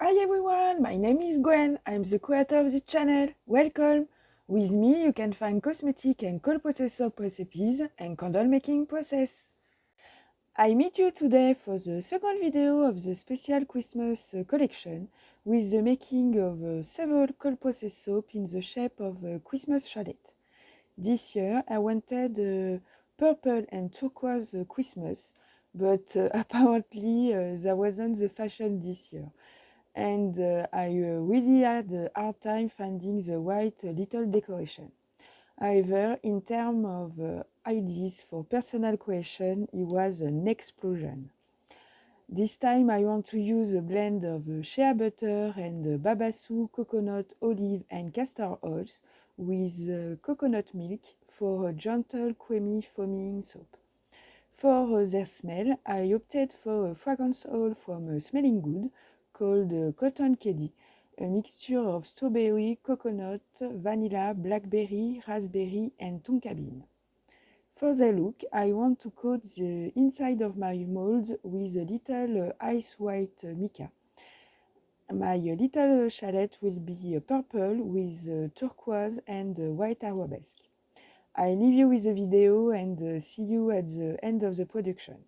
Hi everyone, my name is Gwen. I'm the creator of this channel. Welcome! With me you can find cosmetic and cold process soap recipes and candle making process. I meet you today for the second video of the special Christmas collection with the making of several cold process soap in the shape of a Christmas chalet. This year I wanted purple and turquoise Christmas, but apparently that wasn't the fashion this year. And I really had a hard time finding the right little decoration. However, in terms of ideas for personal creation, it was an explosion. This time I want to use a blend of shea butter and babassu coconut, olive and castor oils with coconut milk for a gentle creamy foaming soap. For their smell, I opted for a fragrance oil from Smellingood called Cotton Candy, a mixture of strawberry, coconut, vanilla, blackberry, raspberry and tonka bean. For the look, I want to coat the inside of my mold with a little ice white mica. My little chalet will be purple with turquoise and white arabesque. I leave you with the video and see you at the end of the production.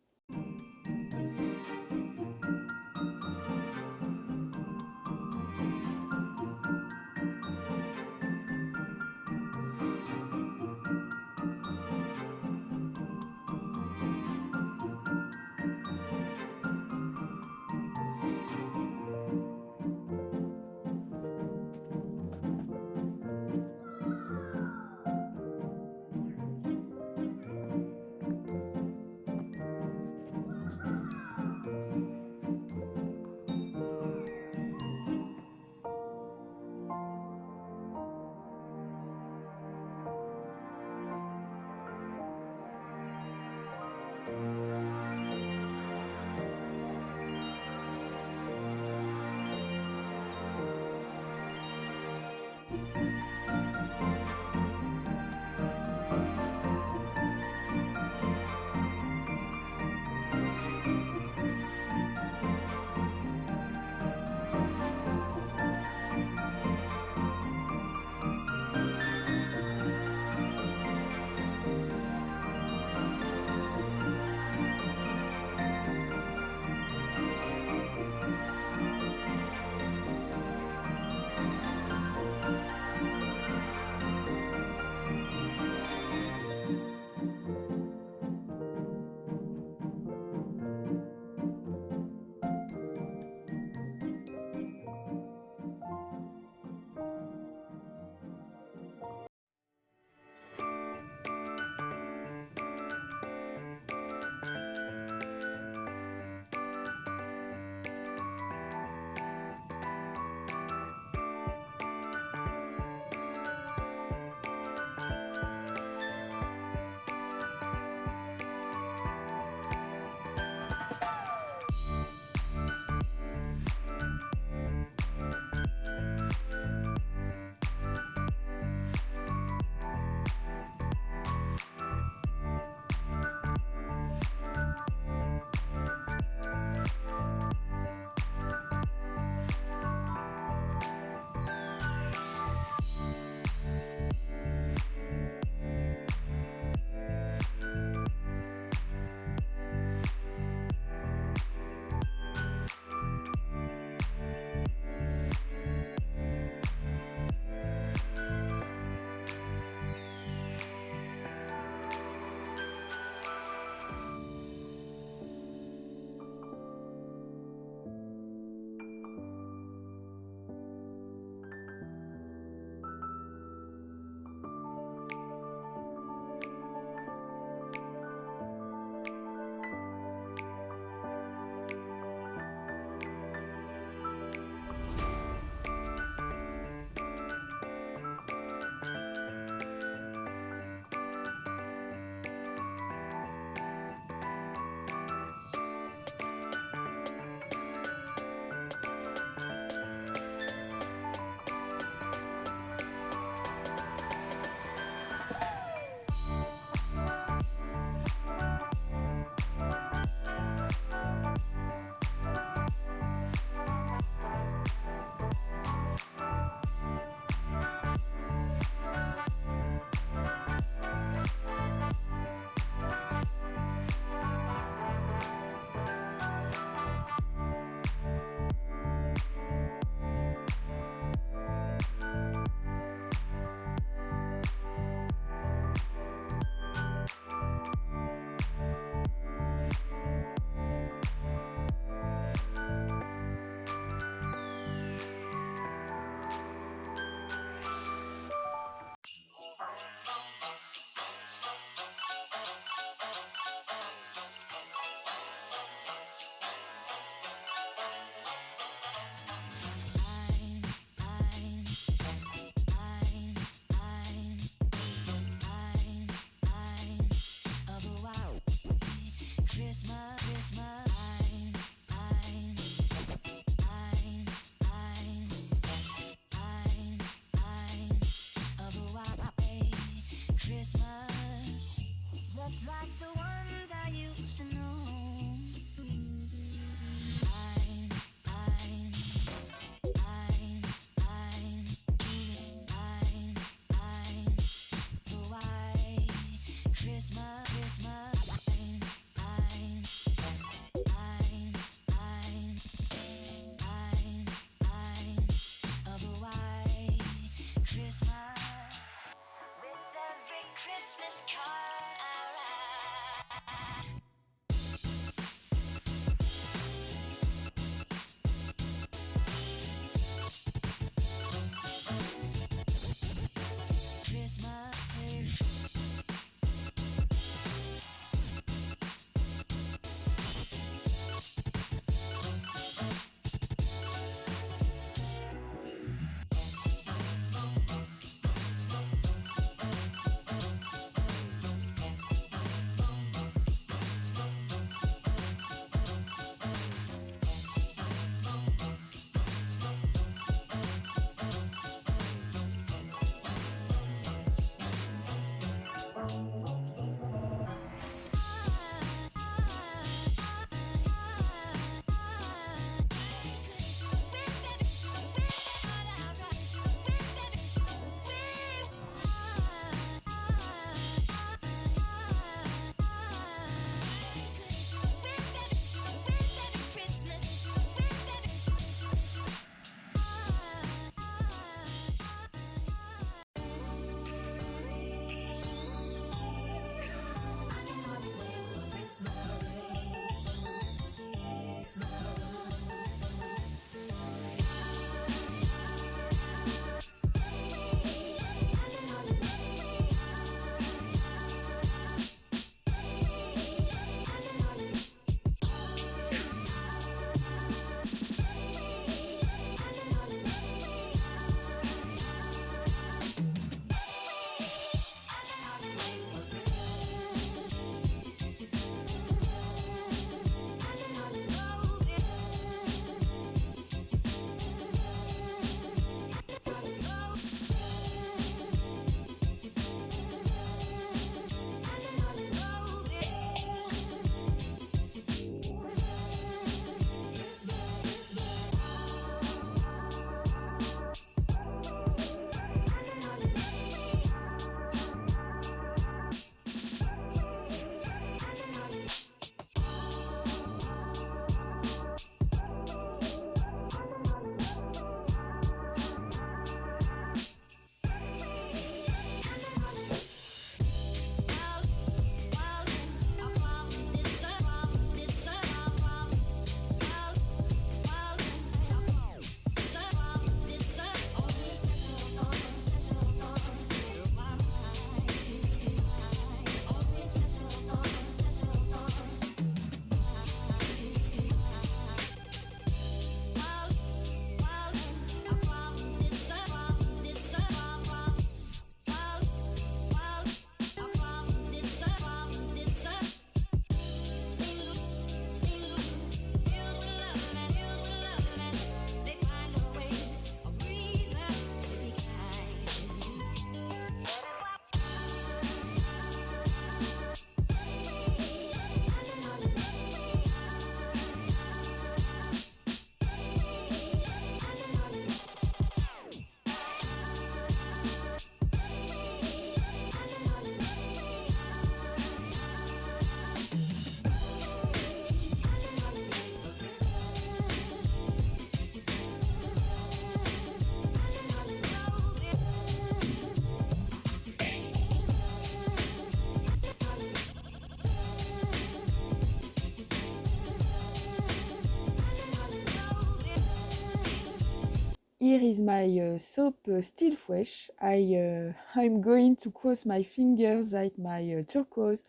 Here is my soap still fresh. I'm going to cross my fingers that my turquoise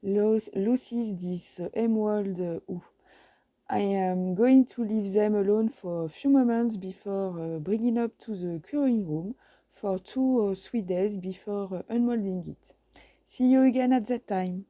loses this emerald hue. I am going to leave them alone for a few moments before bringing up to the curing room for 2 or 3 days before unmolding it. See you again at that time.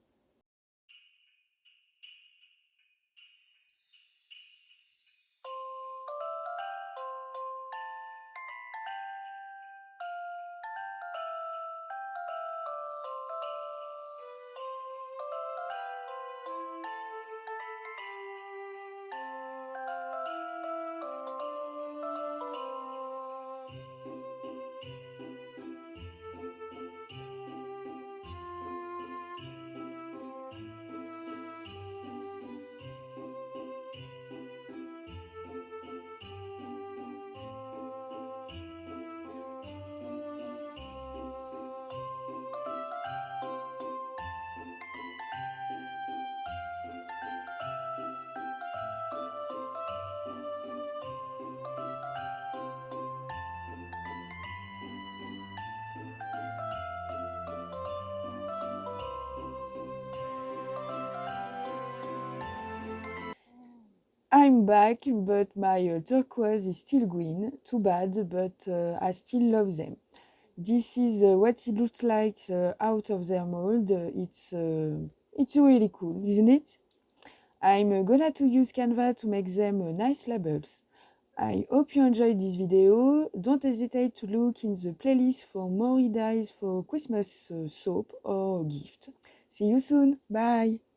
I'm back, but my turquoise is still green. Too bad, but I still love them. This is what it looks like out of their mold. It's really cool, isn't it? I'm gonna to use Canva to make them nice labels. I hope you enjoyed this video. Don't hesitate to look in the playlist for more ideas for Christmas soap or gift. See you soon. Bye!